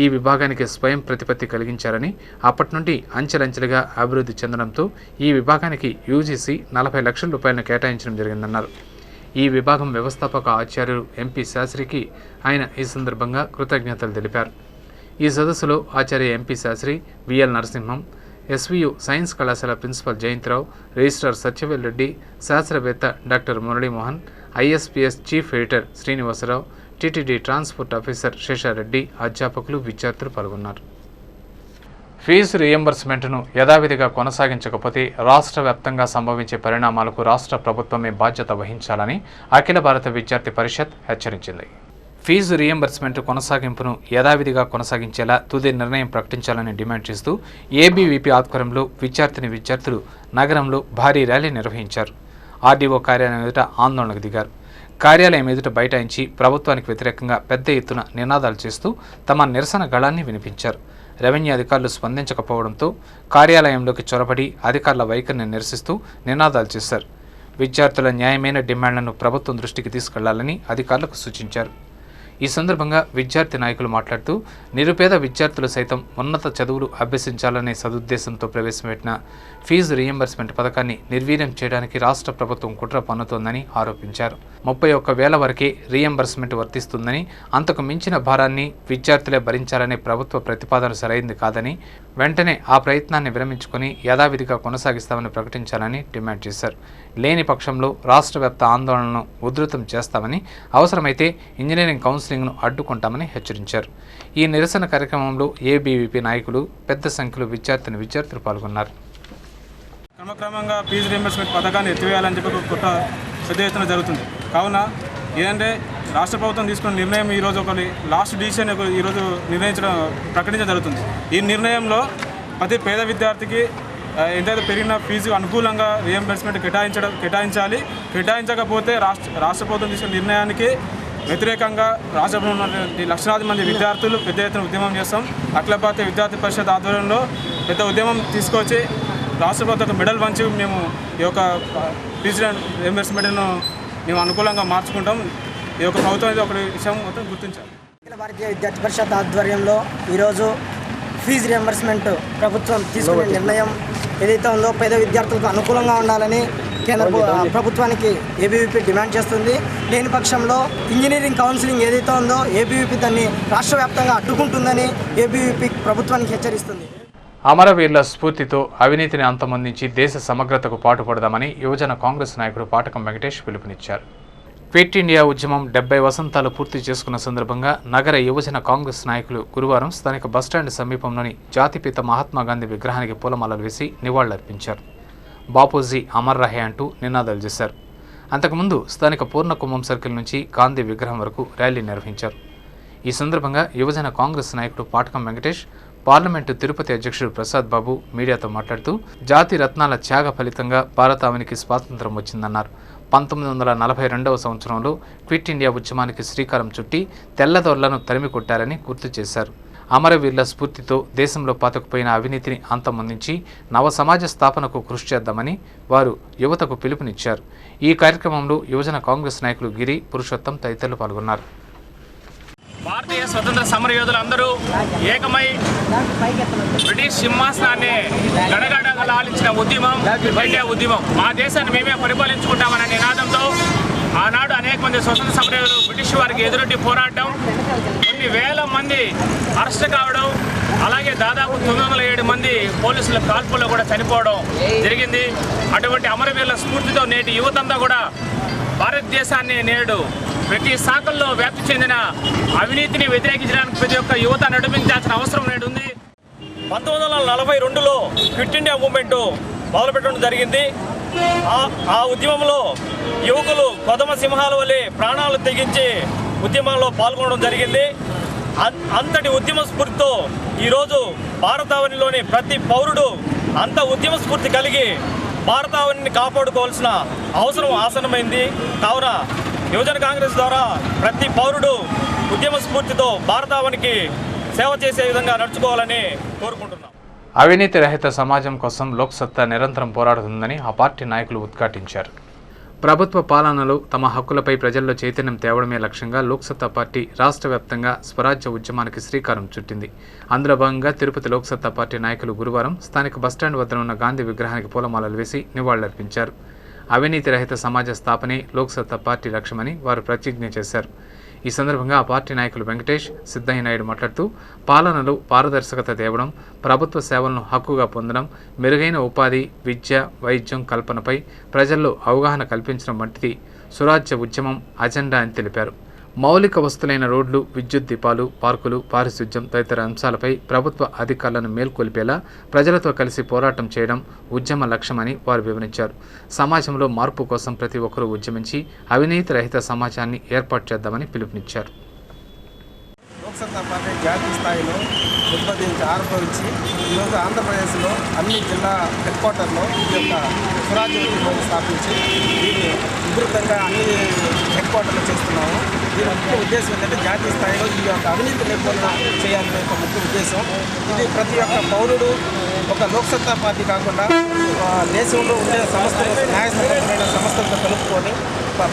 Speaker 12: ఈ విభాగానికి స్వయం ప్రతిపత్తి కలిగించారని, అప్పటి నుండి అంచెలంచెలుగా అభివృద్ధి చెందడంతో ఈ విభాగానికి యూజీసీ 40 లక్షల రూపాయలను కేటాయించడం జరిగిందన్నారు. ఈ విభాగం వ్యవస్థాపక ఆచార్యులు ఎంపీ శాస్త్రికి ఆయన ఈ సందర్భంగా కృతజ్ఞతలు తెలిపారు. ఈ సదస్సులో ఆచార్య MP Shastri, VL Narasimham, SVU science కళాశాల ప్రిన్సిపల్ జయంత్రావు, రిజిస్ట్రార్ సత్యవేల్ రెడ్డి, శాస్త్రవేత్త doctor Muralimohan, ISPS chief editor Srinivasarao, TTD transport officer Seshareddy, అధ్యాపకులు, విద్యార్థులు పాల్గొన్నారు. ఫీజు రియంబర్స్మెంట్ను యథావిధిగా కొనసాగించకపోతే రాష్ట్ర వ్యాప్తంగా సంభవించే పరిణామాలకు రాష్ట్ర ప్రభుత్వమే బాధ్యత వహించాలని అఖిల భారత విద్యార్థి పరిషత్ హెచ్చరించింది. ఫీజు రియంబర్స్మెంట్ కొనసాగింపును యథావిధిగా కొనసాగించేలా తుది నిర్ణయం ప్రకటించాలని డిమాండ్ చేస్తూ ఏబీవీపీ ఆధ్వర్యంలో విద్యార్థులు నగరంలో భారీ ర్యాలీ నిర్వహించారు. ఆర్డీఓ కార్యాలయం ఎదుట ఆందోళనకు దిగారు. కార్యాలయం ఎదుట బైఠాయించి ప్రభుత్వానికి వ్యతిరేకంగా పెద్ద ఎత్తున నినాదాలు చేస్తూ తమ నిరసన గళాన్ని వినిపించారు. రెవెన్యూ అధికారులు స్పందించకపోవడంతో కార్యాలయంలోకి చొరబడి అధికారుల వైఖరిని నిరసిస్తూ నినాదాలు చేశారు. విద్యార్థుల న్యాయమైన డిమాండ్లను ప్రభుత్వం దృష్టికి తీసుకెళ్లాలని అధికారులకు సూచించారు. ఈ సందర్భంగా విద్యార్థి నాయకులు మాట్లాడుతూ నిరుపేద విద్యార్థులు సైతం ఉన్నత చదువులు అభ్యసించాలనే సదుద్దేశంతో ప్రవేశపెట్టిన ఫీజు రియంబర్స్మెంట్ పథకాన్ని నిర్వీర్యం చేయడానికి రాష్ట్ర ప్రభుత్వం కుట్ర పన్నుతోందని ఆరోపించారు. 31,000 వరకే రియంబర్స్మెంట్ వర్తిస్తుందని, అంతకు మించిన భారాన్ని విద్యార్థులే భరించాలనే ప్రభుత్వ ప్రతిపాదన సరైంది కాదని, వెంటనే ఆ ప్రయత్నాన్ని విరమించుకొని యథావిధిగా కొనసాగిస్తామని ప్రకటించాలని డిమాండ్ చేశారు. లేని పక్షంలో రాష్ట్ర వ్యాప్త ఆందోళనను ఉధృతం చేస్తామని, అవసరమైతే ఇంజనీరింగ్ కౌన్సిలింగ్ను అడ్డుకుంటామని హెచ్చరించారు. ఈ నిరసన కార్యక్రమంలో ఏబీవీపీ నాయకులు, పెద్ద సంఖ్యలో విద్యార్థులు పాల్గొన్నారు.
Speaker 8: క్రమక్రమంగా ఫీజు రియంబర్స్మెంట్ పథకాన్ని ఎత్తివేయాలని చెప్పి ఒక కొత్త పెద్ద ఎత్తున జరుగుతుంది. కావున ఏంటంటే రాష్ట్ర ప్రభుత్వం తీసుకున్న నిర్ణయం ఈరోజు ఒకటి లాస్ట్ డిసిషన్ ఈరోజు ప్రకటించడం జరుగుతుంది. ఈ నిర్ణయంలో ప్రతి పేద విద్యార్థికి ఎంతైతే పెరిగిన ఫీజు అనుకూలంగా రియంబర్స్మెంట్ కేటాయించాలి. కేటాయించకపోతే రాష్ట్ర ప్రభుత్వం తీసుకున్న నిర్ణయానికి వ్యతిరేకంగా రాష్ట్రంలో ఉన్నటువంటి లక్షలాది మంది విద్యార్థులు పెద్ద ఎత్తున ఉద్యమం చేస్తాం. అఖిల భారత విద్యార్థి పరిషత్ ఆధ్వర్యంలో పెద్ద ఉద్యమం తీసుకొచ్చి రాష్ట్ర ప్రభుత్వం మెడల్ వంచి మేము ఈ యొక్క ఫీజు రియంబర్స్మెంట్ను మేము అనుకూలంగా మార్చుకుంటాం. ఈ యొక్క ప్రభుత్వం అనేది ఒక విషయం మొత్తం గుర్తించాలి.
Speaker 13: అఖిల భారతీయ విద్యార్థి పరిషత్ ఆధ్వర్యంలో ఈరోజు ఫీజు రియంబర్స్మెంట్ ప్రభుత్వం తీసుకునే నిర్ణయం ఏదైతే ఉందో పేద విద్యార్థులకు అనుకూలంగా ఉండాలని కేంద్ర ప్రభుత్వానికి ఏబీవీపీ డిమాండ్ చేస్తుంది. లేని పక్షంలో ఇంజనీరింగ్ కౌన్సిలింగ్ ఏదైతే ఉందో ఏబీవీపీ దాన్ని రాష్ట్ర వ్యాప్తంగా అడ్డుకుంటుందని ఏబీవీపీ ప్రభుత్వానికి హెచ్చరిస్తుంది.
Speaker 12: అమరవీరుల స్ఫూర్తితో అవినీతిని అంతమొందించి దేశ సమగ్రతకు పాటుపడదామని యువజన కాంగ్రెస్ నాయకుడు పాటకం వెంకటేష్ పిలుపునిచ్చారు. క్విట్ ఇండియా ఉద్యమం 70 వసంతాలు పూర్తి చేసుకున్న సందర్భంగా నగర యువజన కాంగ్రెస్ నాయకులు గురువారం స్థానిక బస్టాండ్ సమీపంలోని జాతిపిత మహాత్మాగాంధీ విగ్రహానికి పూలమాలలు వేసి నివాళులర్పించారు. బాపూజీ అమర్ రహే అంటూ నినాదాలు చేశారు. అంతకుముందు స్థానిక పూర్ణకుంభం సర్కిల్ నుంచి గాంధీ విగ్రహం వరకు ర్యాలీ నిర్వహించారు. ఈ సందర్భంగా యువజన కాంగ్రెస్ నాయకుడు పాటకం వెంకటేష్, పార్లమెంటు తిరుపతి అధ్యక్షుడు ప్రసాద్ బాబు మీడియాతో మాట్లాడుతూ జాతి రత్నాల త్యాగ ఫలితంగా భారతావనికి స్వాతంత్రం వచ్చిందన్నారు. 1942వ సంవత్సరంలో క్విట్ ఇండియా ఉద్యమానికి శ్రీకారం చుట్టి తెల్లదొరలను తరిమి కొట్టారని గుర్తు చేశారు. అమరవీరుల స్ఫూర్తితో దేశంలో పాతుకుపోయిన అవినీతిని అంతమొందించి నవ సమాజ స్థాపనకు కృషి చేద్దామని వారు యువతకు పిలుపునిచ్చారు. ఈ కార్యక్రమంలో యువజన కాంగ్రెస్ నాయకులు గిరి, పురుషోత్తం తదితరులు పాల్గొన్నారు.
Speaker 14: భారతీయ స్వతంత్ర సమరయోధులందరూ ఏకమై బ్రిటిష్ సింహాసనాన్ని గడగడలాలించిన ఉద్యమం ఇండియా ఉద్యమం. మా దేశాన్ని మేమే పరిపాలించుకుంటామనే నినాదంతో ఆనాడు అనేక మంది స్వతంత్ర సమరయోధులు బ్రిటిష్ వారికి ఎదురొడ్డి పోరాటం, కొన్ని వేల మంది అరెస్ట్ కావడం, అలాగే దాదాపు 907 మంది పోలీసుల కాల్పుల్లో కూడా చనిపోవడం జరిగింది. అటువంటి అమరవీరుల స్ఫూర్తితో నేటి యువతంతా కూడా భారతదేశాన్ని నేడు ప్రతి శాఖల్లో వ్యాప్తి చెందిన అవినీతిని వ్యతిరేకించడానికి ప్రతి ఒక్క యువత నడిపించాల్సిన అవసరం నేడు ఉంది. 1942లో క్విట్ ఇండియా మూవ్మెంట్ మొదలుపెట్టడం జరిగింది. ఆ ఉద్యమంలో యువకులు కొదమ సింహాల వలె ప్రాణాలు తెగించి ఉద్యమంలో పాల్గొనడం జరిగింది. అంతటి ఉద్యమ స్ఫూర్తితో ఈరోజు భారతావనిలోని ప్రతి పౌరుడు అంత ఉద్యమ స్ఫూర్తి కలిగి భారతావనిని కాపాడుకోవాల్సిన అవసరం ఆసన్నమైంది. కావున యువజన కాంగ్రెస్ ద్వారా ప్రతి పౌరుడు ఉద్యమ స్ఫూర్తితో భారతావనికి సేవ చేసే విధంగా నడుచుకోవాలని కోరుకుంటున్నాం.
Speaker 12: అవినీతి రహిత సమాజం కోసం లోక్సత్తా నిరంతరం పోరాడుతుందని ఆ పార్టీ నాయకులు ఉద్ఘాటించారు. ప్రభుత్వ పాలనలో తమ హక్కులపై ప్రజల్లో చైతన్యం తేవడమే లక్ష్యంగా లోక్సత్తా పార్టీ రాష్ట్ర వ్యాప్తంగా స్వరాజ్య ఉద్యమానికి శ్రీకారం చుట్టింది. అందులో భాగంగా తిరుపతి లోక్సత్తా పార్టీ నాయకులు గురువారం స్థానిక బస్టాండ్ వద్ద ఉన్న గాంధీ విగ్రహానికి పూలమాలలు వేసి నివాళులర్పించారు. అవినీతి రహిత సమాజ స్థాపనే లోక్సత్తా పార్టీ లక్ష్యమని వారు ప్రతిజ్ఞ చేశారు. ఈ సందర్భంగా ఆ పార్టీ నాయకులు వెంకటేష్, సిద్ధయ్య నాయుడు మాట్లాడుతూ పాలనలో పారదర్శకత తేవడం, ప్రభుత్వ సేవలను హక్కుగా పొందడం, మెరుగైన ఉపాధి, విద్య, వైద్యం కల్పనపై ప్రజల్లో అవగాహన కల్పించడం వంటిది స్వరాజ్య ఉద్యమం అజెండా అని తెలిపారు. మౌలిక వస్తువులైన రోడ్లు, విద్యుత్ దీపాలు, పార్కులు, పారిశుధ్యం తదితర అంశాలపై ప్రభుత్వ అధికారులను మేల్కొల్పేలా ప్రజలతో కలిసి పోరాటం చేయడం ఉద్యమ లక్ష్యమని వారు వివరించారు. సమాజంలో మార్పు కోసం ప్రతి ఒక్కరూ ఉద్యమించి అవినీతి రహిత సమాజాన్ని ఏర్పాటు చేద్దామని పిలుపునిచ్చారు.
Speaker 15: లోక్సత్తా పార్టీ జాతీయ స్థాయిలో ఆరంభించి ఈరోజు ఆంధ్రప్రదేశ్లో అన్ని జిల్లా హెడ్ క్వార్టర్లో ఈ యొక్క స్వరాజ్య ఉద్యమాన్ని స్థాపించి దీన్ని విస్తృతంగా అన్ని హెడ్ క్వార్టర్లో చేస్తున్నాము. దీని ముఖ్య ఉద్దేశం ఏంటంటే జాతీయ స్థాయిలో ఈ యొక్క అవినీతి నిర్మూలన చేయాలనే ఒక ముఖ్య ఉద్దేశం. ఇది ప్రతి ఒక్క పౌరుడు ఒక లోక్సత్తా పార్టీ కాకుండా దేశంలో ఉండే సంస్థలు, న్యాయసంగతమైన సంస్థలతో కలుపుకొని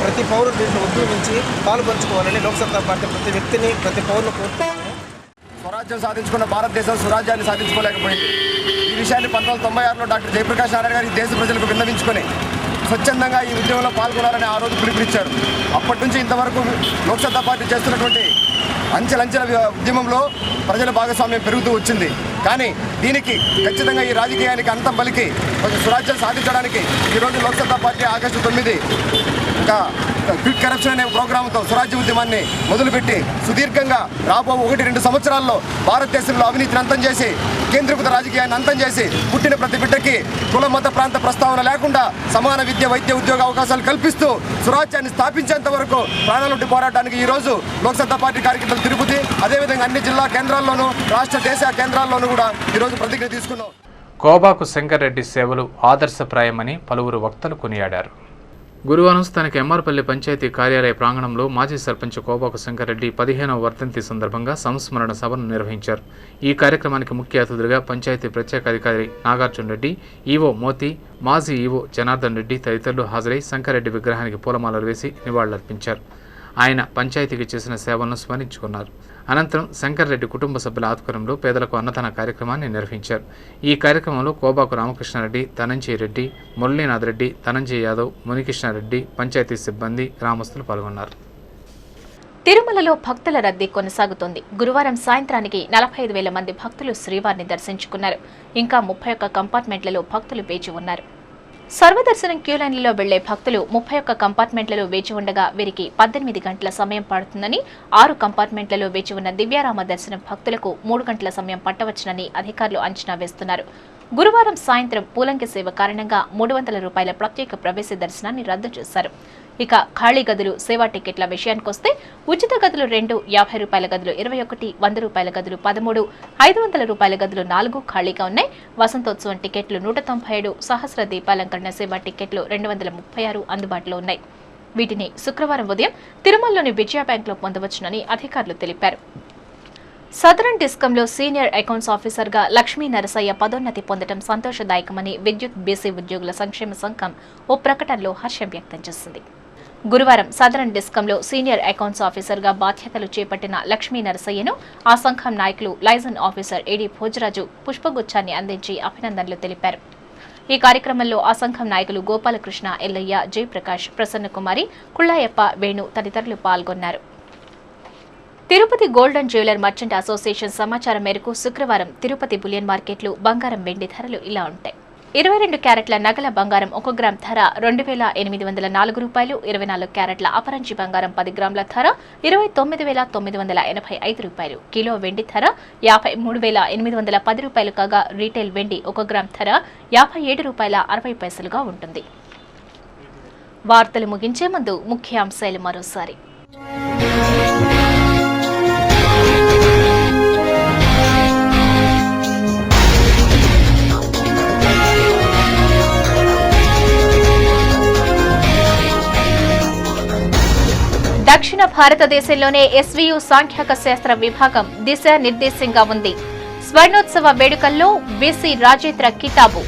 Speaker 15: ప్రతి పౌరుడు దీంట్లో ఉద్యమించి పాల్పంచుకోవాలని లోక్సత్తా పార్టీ ప్రతి వ్యక్తిని, ప్రతి పౌరుని కోరుతున్నాము.
Speaker 16: స్వరాజ్యం సాధించుకున్న భారతదేశం స్వరాజ్యాన్ని సాధించుకోలేకపోయింది. ఈ విషయాన్ని 1996లో డాక్టర్ జయప్రకాష్ నారాయణ గారి దేశ ప్రజలకు విన్నవించుకొని స్వచ్ఛందంగా ఈ ఉద్యమంలో పాల్గొనాలని ఆ రోజు పిలుపునిచ్చారు. అప్పటి నుంచి ఇంతవరకు లోక్సత్తా పార్టీ చేస్తున్నటువంటి అంచెలంచెల ఉద్యమంలో ప్రజల భాగస్వామ్యం పెరుగుతూ వచ్చింది. కానీ దీనికి ఖచ్చితంగా ఈ రాజకీయానికి అంతం పలికి స్వరాజ్యం సాధించడానికి ఈరోజు లోక్సత్తా పార్టీ ఆగస్టు 9 ఇంకా క్విట్ కరప్షన్ అనే ప్రోగ్రాంతో స్వరాజ్య ఉద్యమాన్ని మొదలుపెట్టి సుదీర్ఘంగా రాబో 1-2 సంవత్సరాల్లో భారతదేశంలో అవినీతిని అంతం చేసి, కేంద్రీకృత రాజకీయాన్ని అంతం చేసి, పుట్టిన ప్రతి బిడ్డకి కుల మత ప్రాంత ప్రస్తావన లేకుండా సమాన విద్య, వైద్య, ఉద్యోగ అవకాశాలు కల్పిస్తూ స్వరాజ్యాన్ని స్థాపించేంత వరకు ప్రాణాలుంటి పోరాటానికి ఈరోజు లోక్సత్తా పార్టీ కార్యకర్తలు తిరుపతి, అదేవిధంగా అన్ని జిల్లా కేంద్రాల్లోనూ, రాష్ట్ర దేశ కేంద్రాల్లోనూ కూడా ఈరోజు ప్రతిజ్ఞ తీసుకున్నాం.
Speaker 12: కోబాకు శంకర్రెడ్డి సేవలు ఆదర్శప్రాయమని పలువురు వక్తలు కొనియాడారు. గురువారం స్థానిక ఎమ్మార్పల్లి పంచాయతీ కార్యాలయ ప్రాంగణంలో మాజీ సర్పంచ్ కోబాకు శంకర్రెడ్డి 15వ వర్ధంతి సందర్భంగా సంస్మరణ సభను నిర్వహించారు. ఈ కార్యక్రమానికి ముఖ్య అతిథులుగా పంచాయతీ ప్రత్యేక అధికారి నాగార్జున రెడ్డి, ఈవో మోతి, మాజీ ఈవో జనార్దన్ రెడ్డి తదితరులు హాజరై శంకర్రెడ్డి విగ్రహానికి పూలమాలలు వేసి నివాళులర్పించారు. ఆయన పంచాయతీకి చేసిన సేవలను స్మరించుకున్నారు. అనంతరం శంకర్రెడ్డి కుటుంబ సభ్యుల ఆధ్వర్యంలో పేదలకు అన్నదాన కార్యక్రమాన్ని నిర్వహించారు. ఈ కార్యక్రమంలో కోబాకు రామకృష్ణారెడ్డి, ధనంజయ రెడ్డి, మురళీనాథ్ రెడ్డి, ధనంజయ యాదవ్, మునికృష్ణారెడ్డి, పంచాయతీ సిబ్బంది, గ్రామస్తులు పాల్గొన్నారు.
Speaker 1: తిరుమలలో భక్తుల రద్దీ కొనసాగుతోంది. గురువారం సాయంత్రానికి 45,000 మంది భక్తులు శ్రీవారిని దర్శించుకున్నారు. ఇంకా 31 కంపార్ట్మెంట్లలో భక్తులు వేచి ఉన్నారు. సర్వదర్శనం క్యూలైన్లలో వెళ్లే భక్తులు 31 కంపార్ట్మెంట్లలో వేచి ఉండగా వీరికి 18 గంటల సమయం పడుతుందని, 6 కంపార్ట్మెంట్లలో వేచి ఉన్న దివ్యారామ దర్శనం భక్తులకు 3 గంటల సమయం పట్టవచ్చునని అధికారులు అంచనా వేస్తున్నారు. గురువారం సాయంత్రం పూలంకి సేవ కారణంగా 300 రూపాయల ప్రత్యేక ప్రవేశ దర్శనాన్ని రద్దు చేశారు. ఇక ఖాళీ గదులు, సేవా టికెట్ల విషయానికొస్తే ఉచిత గదులు 2, 50 రూపాయల గదులు 21, 100 రూపాయల గదులు 13, 500 రూపాయల గదులు 4 ఖాళీగా ఉన్నాయి. వసంతోత్సవం టికెట్లు 197, సహస్ర దీపాలంకరణ సేవా టికెట్లు 236 అందుబాటులో ఉన్నాయి. వీటిని శుక్రవారం ఉదయం తిరుమలలోని విజయ బ్యాంకులో పొందవచ్చునని అధికారులు తెలిపారు. సదరన్ డిస్కంలో సీనియర్ అకౌంట్స్ ఆఫీసర్గా లక్ష్మీ నరసయ్య పదోన్నతి పొందడం సంతోషదాయకమని విద్యుత్ బీసీ ఉద్యోగుల సంక్షేమ సంఘం ఓ ప్రకటనలో హర్షం వ్యక్తం చేసింది. గురువారం సదరన్ డిస్కంలో సీనియర్ అకౌంట్స్ ఆఫీసర్గా బాధ్యతలు చేపట్టిన లక్ష్మీ నరసయ్యను ఆ సంఘం నాయకులు లైజన్ ఆఫీసర్ ఏడీ భోజరాజు పుష్పగుచ్చాన్ని అందించి అభినందనలు తెలిపారు. ఈ కార్యక్రమంలో ఆ సంఘం నాయకులు గోపాలకృష్ణ, ఎల్లయ్య, జయప్రకాష్, ప్రసన్నకుమారి, కుళ్ళాయప్ప, వేణు తదితరులు పాల్గొన్నారు. Tirupati golden jeweller merchant association సమాచారం మేరకు శుక్రవారం తిరుపతి బులియన్ మార్కెట్లు బంగారం, వెండి ధరలు ఇలా ఉంటాయి. 22 క్యారెట్ల నగల బంగారం 1 గ్రామ్ ధర 2,804 రూపాయలు, 24 క్యారెట్ల అపరంజి బంగారం 10 గ్రాముల ధర 29,985 రూపాయలు, కిలో వెండి ధర 53,810 రూపాయలు కాగా రీటైల్ వెండి 1 గ్రామ్ ధర 57 రూపాయల 60 పైసలుగా ఉంటుంది. వార్తలు ముగించే ముందు ముఖ్యాంశాలు మరోసారి. దక్షిణ భారతదేశంలోనే ఎస్వీయు సాంఖ్యక శాస్త్ర విభాగం దిశానిర్దేశంగా ఉంది. స్వర్ణోత్సవ వేడుకల్లో బీసీ రాజేంద్ర కితాబు.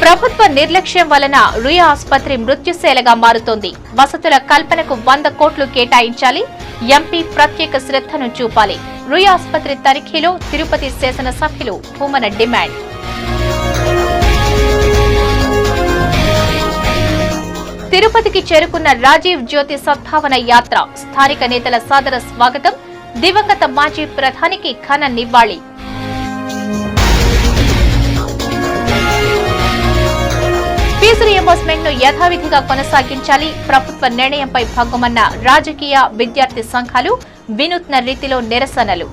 Speaker 1: ప్రభుత్వ నిర్లక్ష్యం వలన రుయా ఆసుపత్రి మృత్యుశైలగా మారుతోంది. వసతుల కల్పనకు 100 కోట్లు కేటాయించాలి. ఎంపీ ప్రత్యేక శ్రద్ధను చూపాలి. రుయా ఆసుపత్రి తనిఖీలో తిరుపతి శాసనసభ్యులు భూమన డిమాండ్. తిరుపతికి చేరుకున్న రాజీవ్ జ్యోతి సద్భావన యాత్ర. స్థానిక నేతల సాదర స్వాగతం. దివంగత మాజీ ప్రధానికి ఘన నివాళి. ఫీజు రియంబర్స్మెంట్ ను యథావిధిగా కొనసాగించాలి. ప్రభుత్వ నిర్ణయంపై భగ్గుమన్న రాజకీయ, విద్యార్థి సంఘాలు. వినూత్న రీతిలో నిరసనలు.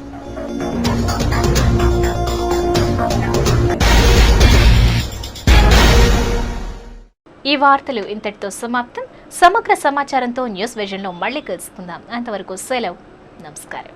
Speaker 1: ఈ వార్తలు ఇంతటితో సమాప్తం. సమగ్ర సమాచారంతో న్యూస్ విజన్ లో మళ్ళీ కలుసుకుందాం. అంతవరకు సెలవు. నమస్కారం.